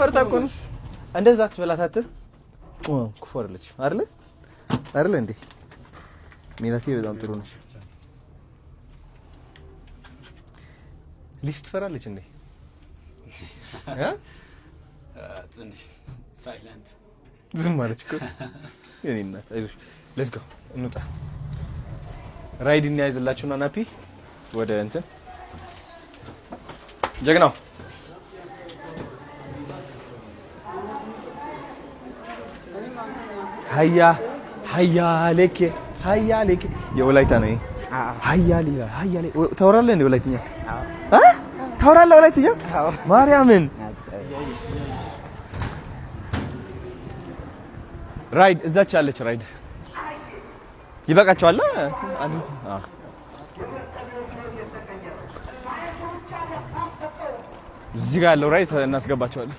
ፈርታ እኮ ነው እንደዛ ትበላታት ኩፈርልች አይደል እንዴ ሜላቴ በጣም ጥሩ ነሽ ሊፍት ትፈራለች እንዴ ትንሽ ሳይለንት ዝም አለች እኮ የኔ እናት አይዞሽ ሌትስ ጎ እንውጣ ራይድ እንያይዝላችሁና ናፒ ወደ እንትን ጀግናው ሃያ ለኬ የወላይታ ነው ይሄ ሃያ ለ ታወራለህ እንዴ ወላይትኛ ታወራለህ ወላይትኛ ማርያምን ራይድ እዛች ያለች ራይድ ይበቃቸዋል እዚህ ጋር ያለው ራይድ እናስገባቸዋለን